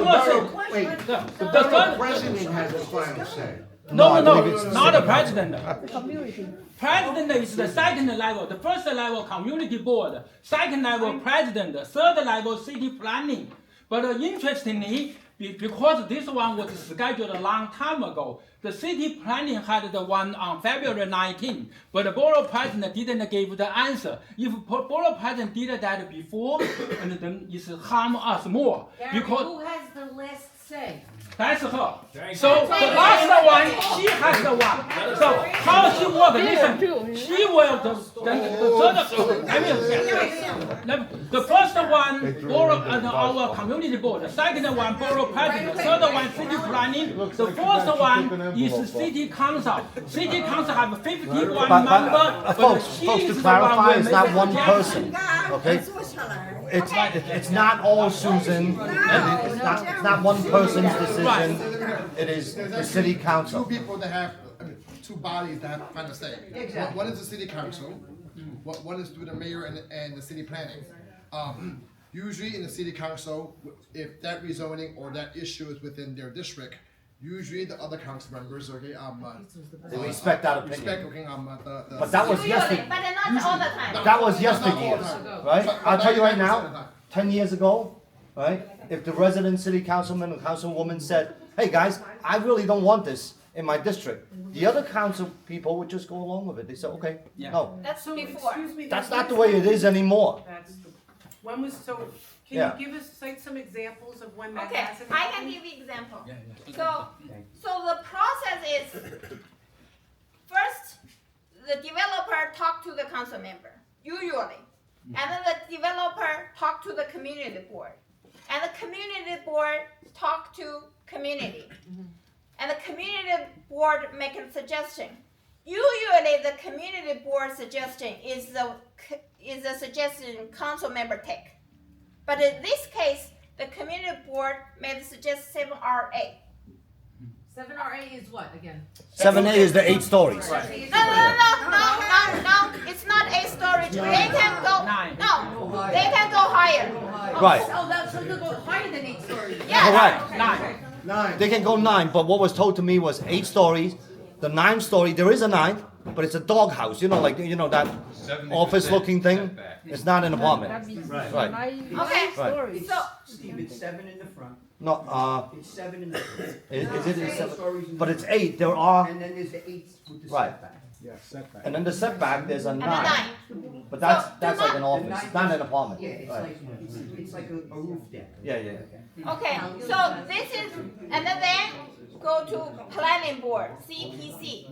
was Wait, the the borough first, president has the final say. I no, believe it's not the city. president. President is the second level. The first level community board, second level president, third level city planning. But interestingly, because this one was scheduled a long time ago, the city planning had the one on February 19, but the borough president didn't give the answer. If borough president did that before, and then it's harm us more. Gary, Because who has the last say? that's her. So the last one, she has the one. So how she work? Listen, she will the third. I mean, the first one borough and our community board. The second one borough president. The third one city planning. The fourth one is city council. City council have 51 members. Folks, to clarify, it's not one person. Okay? It's not all Susan, and it's not one person's decision. It is the city council. Two people that have, two bodies that have final say. One is the city council, one is through the mayor and the city planning. Usually in the city council, if that rezoning or that issue is within their district, usually the other council members, okay, They respect that opinion. respect, okay, But that was Usually, yesterday. but not all the time. That was yesteryears, right? But I'll tell you right 99% of the now, time. 10 years ago, right? If the resident city councilman or councilwoman said, hey guys, I really don't want this in my district, the other council people would just go along with it. They said, okay, no. That's So, before. excuse me. That's not the way it is anymore. That's the, when was, so, can Yeah. you give us, cite some examples of when that Okay, happened? I can give you example. So the process is, first, the developer talk to the council member, usually. And then the developer talk to the community board. And the community board talk to community. And the community board make a suggestion. Usually the community board suggestion is the suggestion council member take. But in this case, the community board made suggest 7RA. 7RA is what again? 7A is the 8 stories. No, it's not 8 stories. They can go, no, they can go higher. Right. Oh, that's so they'll go higher than 8 stories. Yeah. Correct. 9. They can go 9, but what was told to me was 8 stories. The 9th story, there is a 9th, but it's a doghouse. You know, like, you know, that 70% office-looking thing. setback. It's not an apartment. Right. Okay, Right. so, Steve, it's 7 in the front, No, it's 7 in the front. is it Eight 7? stories in But the it's front. 8. There are, And then there's the 8 with the Right. setback. Yeah, setback. and then the setback, there's a and 9. a 9. But that's So, that's do like an office. It's not an apartment. Yeah, it's Right. like, it's like a roof deck. Yeah. Okay, so this is, and then go to planning board, CPC.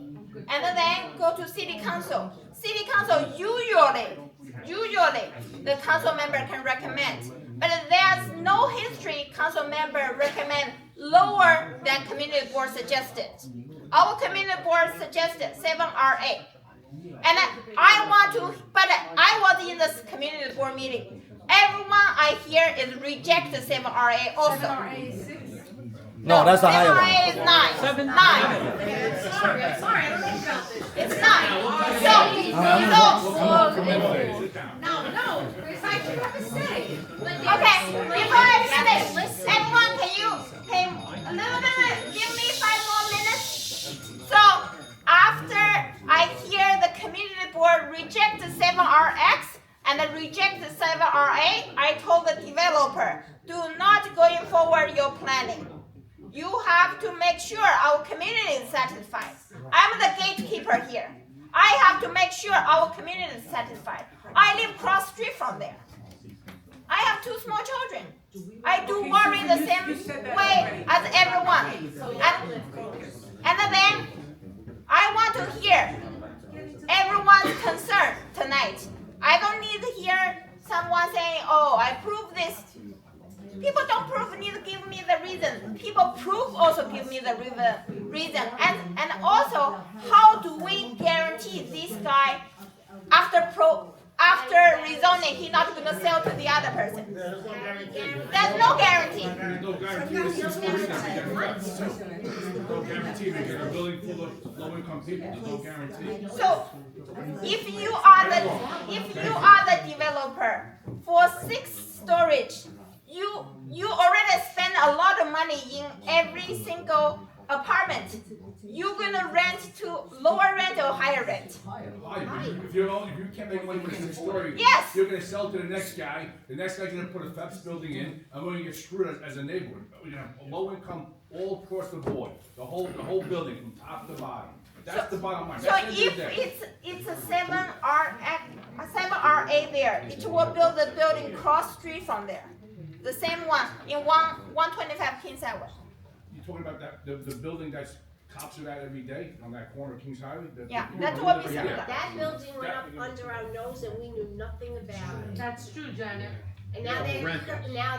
And then go to city council. City council usually the council member can recommend. But there's no history council member recommend lower than community board suggested. Our community board suggested 7RA. And but I was in this community board meeting. Everyone I hear is reject the 7RA also. 7RA is 6. No, that's the higher 7RA one. is 9. 9. Sorry, I'm sorry, I don't know about this. It's 9. No, Chris, I should have a say. Okay, before I finish, everyone, can you give me 5 more minutes? So, after I hear the community board reject the 7RX and then reject the 7RA, I told the developer, do not going forward your planning. You have to make sure our community is satisfied. I'm the gatekeeper here. I have to make sure our community is satisfied. I live cross street from there. I have 2 small children. I do worry the same way as everyone. And then I want to hear prove this. People don't prove, need to give me the reason. People prove also give me the reason. And also, how do we guarantee this guy after rezoning, he's not going to sell to the other person? There's no guarantee. There's no guarantee. There's no guarantee the 6 stories that you get flipped. There's no guarantee that you're a building full of low-income people. There's no guarantee. So, if you are the developer for 6 storage, you already spend a lot of money in every single apartment. You're gonna rent to lower rent or higher rent? If you can't make money with a 6-story, Yes. you're gonna sell to the next guy. The next guy's gonna put a FEPS building in, and we're gonna get screwed as a neighborhood. We're gonna have low income all across the board. The whole building from top to bottom. That's the bottom line. So if it's a 7RA there, it will build the building cross street from there. The same one in 125 Kings Highway. You talking about that the building that's cops are at every day on that corner of Kings Highway? Yeah, that's what we said. That building went up under our nose and we knew nothing about it. That's true, Janet. And now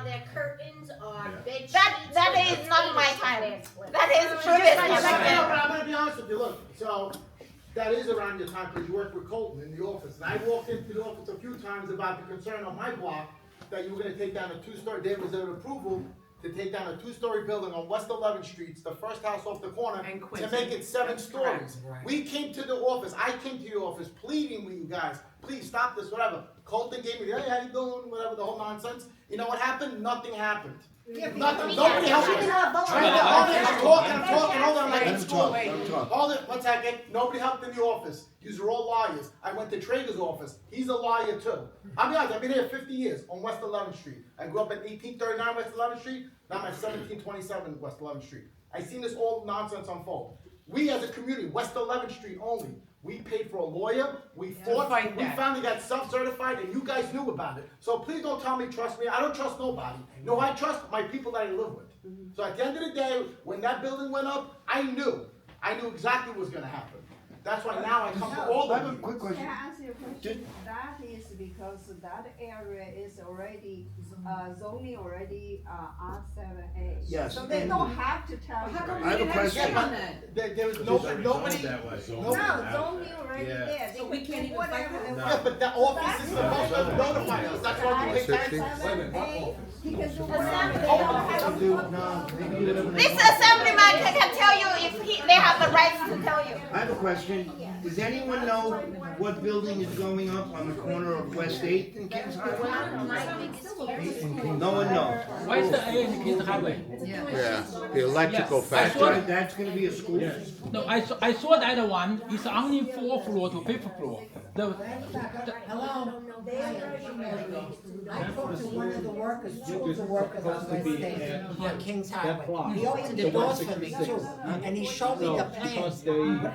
their curtains are bed sheets. That is not my time. That is previous. But I'm gonna be honest with you, look, so that is around your time because you work with Colton in the office. And I walked into the office a few times about the concern on my block that you were gonna take down a 2-story, there was an approval to take down a 2-story building on West 11th Street, it's the first house off the corner, to make it 7 stories. We came to the office, I came to your office pleading with you guys, please stop this, whatever. Colton gave me, hey, how you doing, whatever, the whole nonsense. You know what happened? Nothing happened. Nothing, nobody helped me. I'm talking, hold on, I'm like in school. Hold it, 1 second, nobody helped in the office. These are all liars. I went to Traeger's office, he's a liar too. I'll be honest, I've been here 50 years on West 11th Street. I grew up at 1839 West 11th Street, now I'm at 1727 West 11th Street. I seen this old nonsense unfold. We as a community, West 11th Street only, we paid for a lawyer, we fought, we finally got self-certified, and you guys knew about it. So please don't tell me trust me, I don't trust nobody. No, I trust my people that I live with. So at the end of the day, when that building went up, I knew exactly what was gonna happen. That's why now I come to all I of have a you. quick question. Can I answer your question? That is because that area is already, zoning already, R7A. Yes. So they don't have to tell you. I have a question. There was nobody, No, zoning already there. So we can't even fight whatever they that. yeah, want. but the office is supposed to notify us, that's why we pay taxes. 7A, he can do whatever they Oh, don't have to. This assemblyman can tell you if they have the right to tell you. I have a question. Does anyone know what building is going up on the corner of West 8th and Kings Highway? No one knows. Where's the A in Kings Highway? Yeah, the electrical Yes, I saw factory. it. That's gonna be a school? No, I saw that one. It's only 4th floor to 5th floor. Hello? I talked to one of the workers, two of the workers on West State, on Kings Highway. He opened the doors for me too, and he showed me the plans.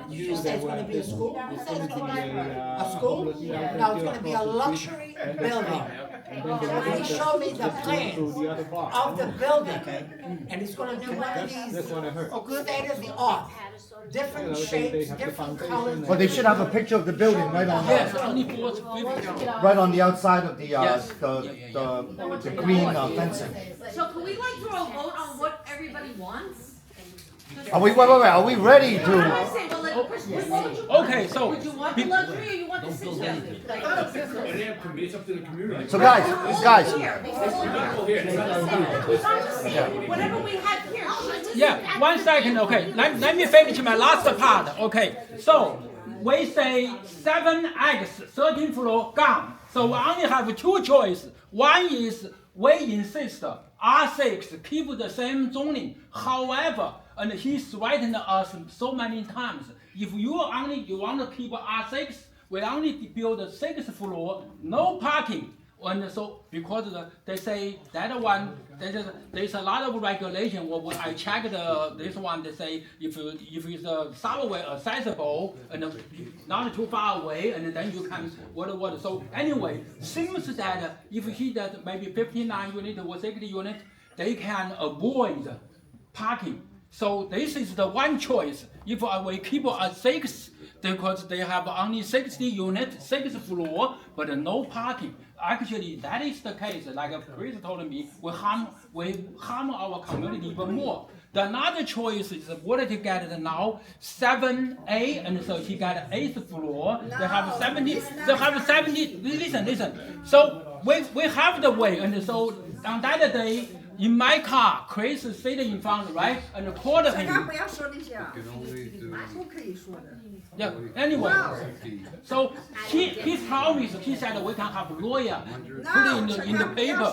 You say it's gonna be a school? You say it's gonna be a school? No, it's gonna be a luxury building. So he showed me the plans of the building, and it's gonna be one of these state of the art. Different shapes, different colors. Well, they should have a picture of the building right on Yes, only 4th, 5th. right on the outside of the Yes. the green fencing. So can we like throw a vote on what everybody wants? Are we are we ready I'm to? not saying, but like, what would you want? Okay, so Would you want the luxury or you want the 6 bedroom? It ain't up to me, it's up to the community. So guys, We're not all here. Whatever we have here. yeah, 1 second. Okay, let me finish my last part. Okay, so we say 7X 13th floor gone. So we only have 2 choices. One is we insist R6 keep the same zoning. However, and he threatened us so many times. If you want to keep R6, we only build the 6th floor, no parking. And so because they say that one, there's a lot of regulation. When I checked this one, they say if it's subway accessible and not too far away, and then you can what. So anyway, seems that if he does maybe 59 unit or 60 unit, they can avoid parking. So this is the one choice. If we keep a 6, because they have only 60 units, 6th floor, but no parking. actually, that is the case. Like Chris told me, we harm our community even more. The another choice is what he get now 7A, and so he got 8th floor. They have 70. They have 70. Listen. So we have the way, and so on that day. In my car, Chris is sitting in front, right, and called him. Yeah. Anyway, so he promised. He said we can have a lawyer put it in the paper.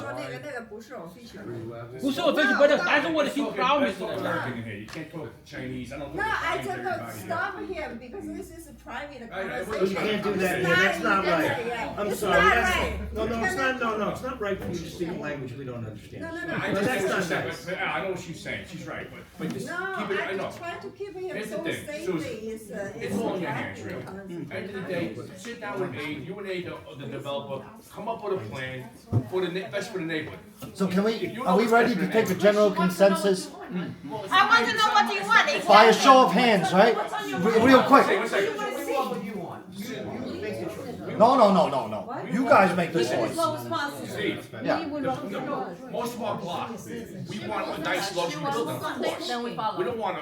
不是 official, but that's what he promised. You can't talk Chinese. I don't No, I just don't stop him because this is a private conversation. You can't do that, yeah, that's not right. I'm It's sorry, not that's, right. no, it's not, it's not right for you to speak a language we don't understand. No. I But that's understand what not she's saying, nice. but I know what she's saying. She's right, but just No, keep it. I I'm know. trying to keep him Here's the so thing, safely. Susan, it's all in your hands, really. End of the day, sit down with Abe, you and Abe, the developer, come up with a plan for the best for the neighborhood. So are we ready to take a general consensus? I want to know what you want. By a show of hands, right? Real quick. No. You guys make the choice. Steve, Yeah. most of our blocks, we want a nice luxury building, of course. We don't want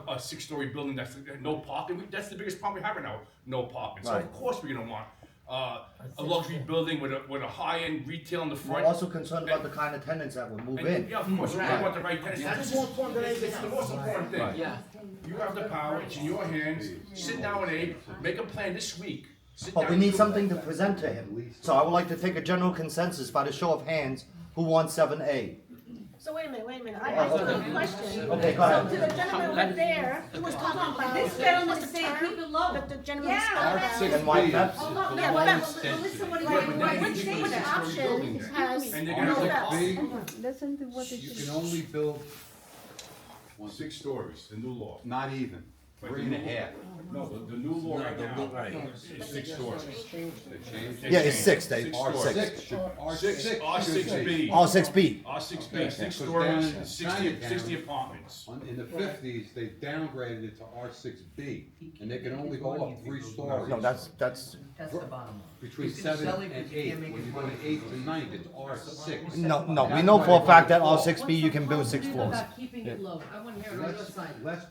a 6-story building that's no parking. That's the biggest problem we have right now, no parking. So Right. of course we're gonna want a luxury building with a high-end retail in the front. We're also concerned about the kind of tenants that will move in. Yeah, of course, we want the right tenants. That's the most important thing. Right. You have the power, it's in your hands. Sit down with Abe, make a plan this week. But we need something to present to him. So I would like to take a general consensus by the show of hands, who wants 7A? So wait a minute, I have a question. Okay, go ahead. To the gentleman over there, who was talking about this gentleman said keep it low. The gentleman spoke about. And why that's, Yeah, but listen what he which option has And they're gonna Listen to what You can only build 6 stories, the new law. not even, 3.5. No, the new law right now is 6 stories. yeah, it's 6, Dave. R6. R6B. R6B. R6B, 6 stories, 60 apartments. In the 50s, they downgraded it to R6B, and they can only go up 3 stories. No, that's, Between 7 and 8, when you go to 8 to 9, it's R6. no, we know for a fact that R6B you can build 6 floors. About keeping it low, I wanna hear it on your side. Less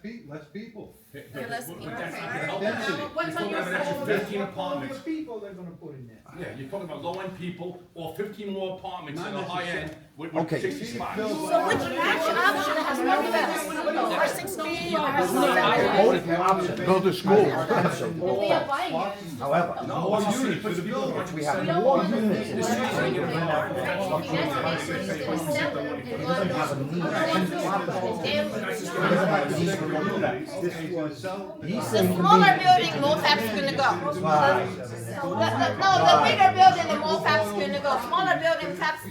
people. That's not gonna Okay. help Density. density. What's You're on talking your about an extra phone? 15 apartments. people they're gonna put in there. Yeah, you're talking about low-end people, or 15 more apartments in the Not high-end with Okay. 60 spots. So which option has more best? R6B or R6B? Build a school. However, More units for the building. we have more units in this city. It doesn't have a need. It doesn't have a need for more units. He's The saying smaller building, more fab's gonna go. No, the bigger building, the more fab's gonna go. Smaller building, fab's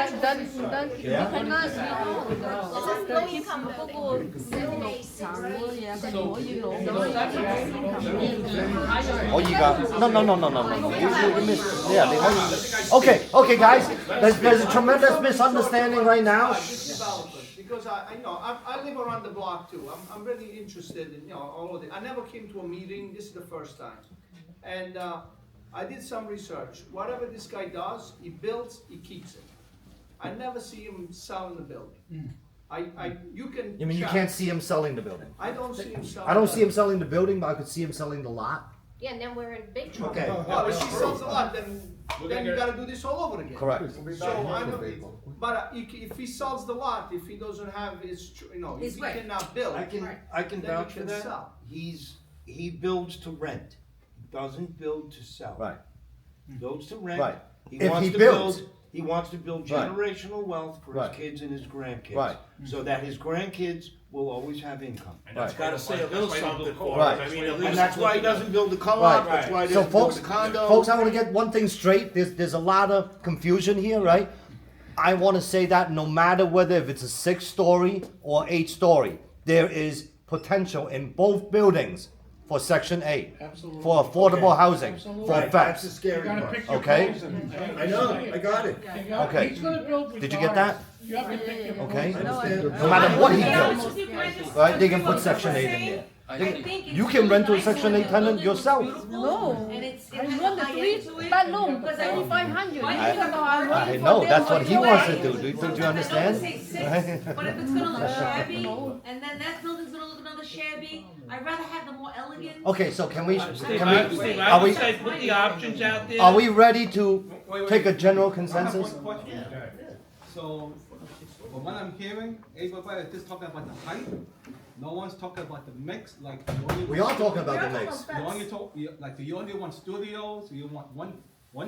don't. This is low income building. Oh, you got, no. You missed, yeah. Okay, guys, there's a tremendous misunderstanding right now. Because I live around the block too. I'm really interested in, all of it. I never came to a meeting. This is the first time. And, I did some research. Whatever this guy does, he builds, he keeps it. I never see him selling the building. You can. You mean you check. can't see him selling the building? I don't see him selling. I don't see him selling the building, but I could see him selling the lot. Yeah, and then we're in big trouble. Okay. Well, if he sells a lot, then you gotta do this all over again. Correct. So I don't, but if he sells the lot, if he doesn't have his, if he cannot build, I can then he vouch for can that. sell. He builds to rent. He doesn't build to sell. Right. He builds to rent. Right. He If wants he to builds. build. He wants to build Right. generational wealth for Right. his kids and his grandkids. Right. So that his grandkids will always have income. And that's Right. why Gotta say a little something for Right. I mean, And that's why he doesn't build the co-op. Right. That's why he So doesn't build folks, the condo. folks, I want to get one thing straight. There's a lot of confusion here, right? I want to say that no matter whether if it's a 6-story or 8-story, there is potential in both buildings for Section 8, for affordable housing, for Right, that's the effects. scary You gotta part. pick your Okay. poison. I know, I got it. Okay. He's gonna build Did you get that? You have to pick your Okay? poison. No matter what he builds, right, they can put Section 8 in there. I Then think you can rent to a Section 8 tenant yourself. No, And it's, it I has want a the high three end to it. bedroom, Because I- 3,500. I know, that's what he wants to do. Don't you understand? But if it's gonna look shabby, and then that building's gonna look another shabby, I'd rather have the more elegant. Okay, so can we, Steve, I are would we, say put the options out there. are we ready to take a general consensus? So, from what I'm hearing, everybody is just talking about the height. No one's talking about the mix, like. We are talking about the mix. You only talk, like, you only want studios, you want one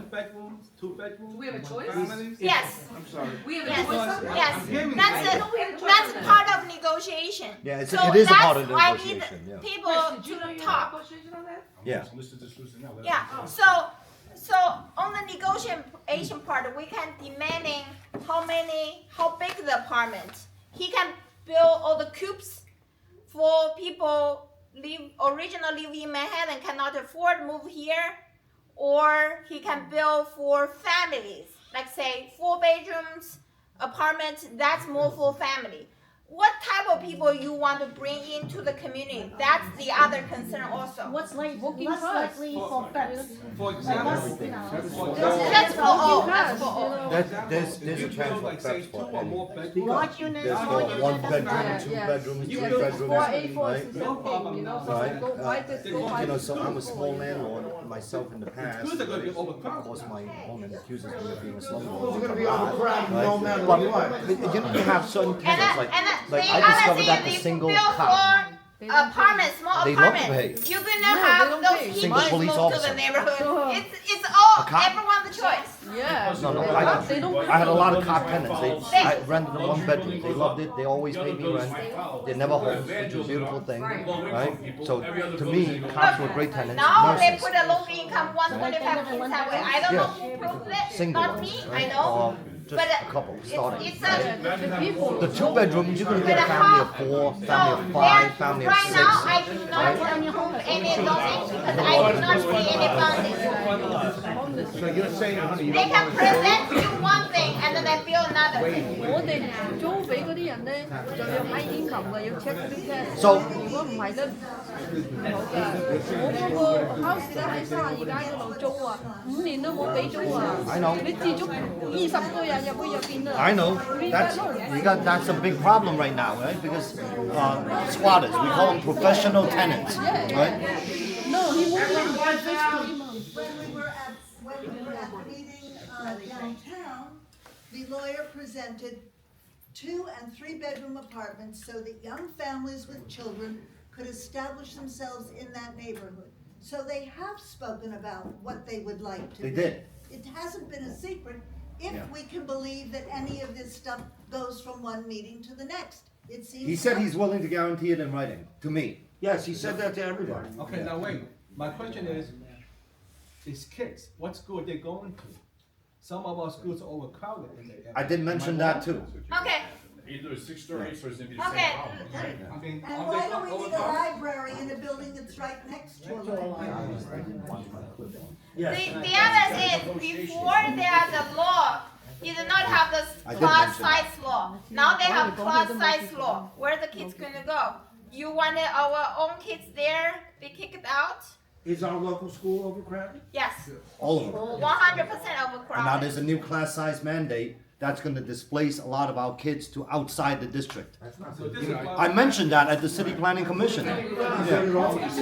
bedrooms, two bedrooms. Do we have a choice? families? Yes. I'm sorry. We have a Yes, choice. yes, that's part of negotiation. Yeah, it So is a part of that's why I need negotiation, yeah. people Did you know to you talk. had negotiation on that? Yeah. Listen to this, listen now. Yeah, so on the negotiation part, we can demanding how big the apartment. He can build all the cubes for people originally live in Manhattan, cannot afford move here, or he can build for families, like say 4 bedrooms apartment, that's more for family. What type of people you want to bring into the community? That's the other concern also. What's like working Less class? likely for vets. For example, That's for all, that's for all. There's a chance for like say preps two for or any. more bedrooms. Large units, There's small the units. 1 bedroom, that's 2 fine. bedrooms, 3 Yeah, bedrooms, 4 A4 right? is the same thing, you know, so Right, go wide, just go wide. you know, so I'm a small landlord myself in the past. Schools are gonna be Of overcrowded. course, my opponent accuses me of being a Schools are slumlord. gonna be overcrowded no Right? matter But what. you know, you have certain tenants, like the I other discovered thing that the is if you single build cop, for apartment, small They love to apartment, pay. you're gonna No, they have don't those pay. people Single move police to officer. the neighborhood. Sure. It's all A cop? everyone's choice. Yeah. no, They don't I had a lot of cop tenants. I rented them 1 bedroom. They loved it. They always paid me rent. They're never home, which is a beautiful thing, right? So to me, cops were great tenants. Now they Nurses, put a low income 125 kids that way. I don't know who proved it. single Not ones, me, I right? know. Or just But a couple starting. it's right? a people. The 2 bedrooms, you can get a But family of how- 4, so family of 5, family of right 6. now I do not approve any of those things because I do not see any boundaries. So you're saying, honey, you They don't can want to present you one thing and then they build another thing. 我哋租俾嗰啲人咧，就要睇 income 嘅，要 check 嗰啲 test。 So- 如果唔係咧，唔好㗎。我嗰個 house 咧喺32街嗰度租啊，5年都冇俾租啊。 I know. 你自足20個人入去入邊啊。 I know. That's a big problem right now, right? Because squatters, we call them professional tenants, right? No, he won't let me professionally. When we were at the meeting downtown, the lawyer presented 2 and 3 bedroom apartments so that young families with children could establish themselves in that neighborhood. So they have spoken about what they would like to They do. did. It hasn't been a secret, if Yeah. we can believe that any of this stuff goes from one meeting to the next. It seems. He said he's willing to guarantee it in writing, to me. Yes, he said that to everybody. Okay, now wait, my question is kids, what school are they going to? Some of our schools are overcrowded in the area. I did mention that too. Okay, Either it's 6 stories or it's gonna be the same okay. problem. I mean, And are why they do we need a overcrowded? library in a building that's right next to a library? The other is, before there's a law, you did not have I this did class mention that. size law. Now they have class size law. Where the kids gonna go? You wanted our own kids there, be kicked out? Is our local school overcrowded? Yes, All of them. 100% And now overcrowded. there's a new class size mandate that's gonna displace a lot of our kids to outside the district. So this is why. I mentioned that at the city planning commission. Yeah.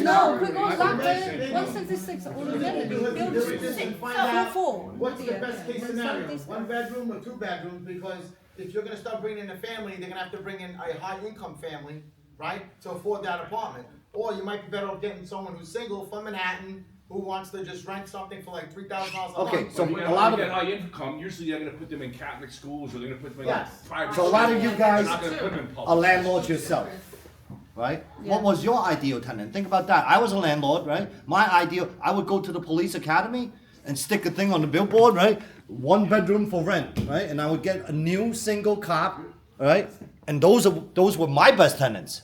No,佢嗰個咧166，我哋咧標What's the best case scenario? 1 bedroom or 2 bedrooms, because if you're gonna start bringing in a family, they're gonna have to bring in a high income family, right? To afford that apartment. Or you might be better off getting someone who's single from Manhattan, who wants to just rent something for like $3,000 a month. Okay, so When a lot of, you get high income, usually they're gonna put them in Catholic schools or they're gonna put them in Yes. private. so a lot of you schools. guys They're not gonna put them in are public. landlords yourself, right? What was your ideal tenant? Think about that. I was a landlord, right? My ideal, I would go to the police academy and stick a thing on the billboard, right? 1 bedroom for rent, right? And I would get a new single cop, right? And those were my best tenants,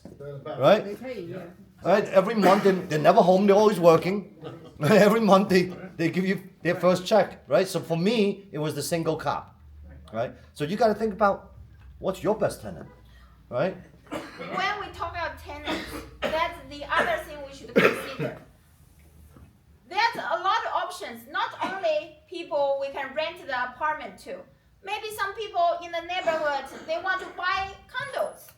right? They pay, yeah. Right? Every month they're never home. They're always working. Every month they give you their first check, right? So for me, it was the single cop, right? So you got to think about what's your best tenant, right? when we talk about tenants, that's the other thing we should consider. There's a lot of options, not only people we can rent the apartment to. Maybe some people in the neighborhood, they want to buy condos.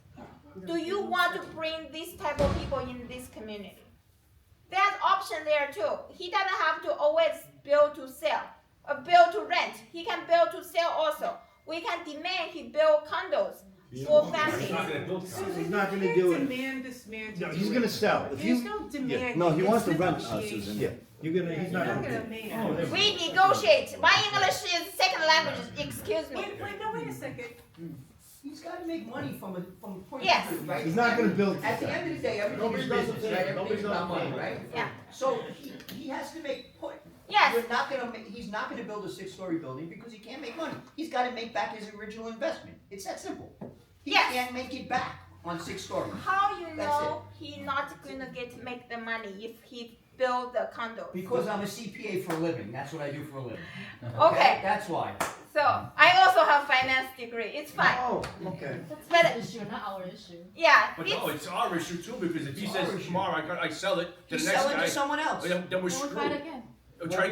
Do you want to bring this type of people in this community? There's option there too. He doesn't have to always build to sell, or build to rent. He can build to sell also. We can demand he build condos for families. He's not gonna do it. Demand this man to No, do he's it. gonna sell. If There's you- no demand. No, he wants to It's rent, negotiation. Susan. Yeah, you're gonna, he's not You're gonna. not gonna demand. Oh, We negotiate. My English is second language. Excuse me. Wait a second. He's gotta make money from a point Yes. of view, right? He's not gonna build. At the end of the day, everything Nobody is does business, a thing. right? Everything's Nobody about does a money, thing. right? Yeah. So he has to make, Yes. you're not gonna make, he's not gonna build a 6-story building because he can't make money. He's gotta make back his original investment. It's that simple. He Yes. can't make it back on 6 stories. How you That's know he not gonna make the money if he build the condo? Because I'm a CPA for a living, that's what I do for a living. Okay. That's why. So I also have finance degree. It's fine. Oh, okay. But issue, not our issue. yeah, But no, it's our issue too, because if he It's says our issue. tomorrow I sell it to He's the next selling guy, to someone else. then we're Then we try it screwed. again. Try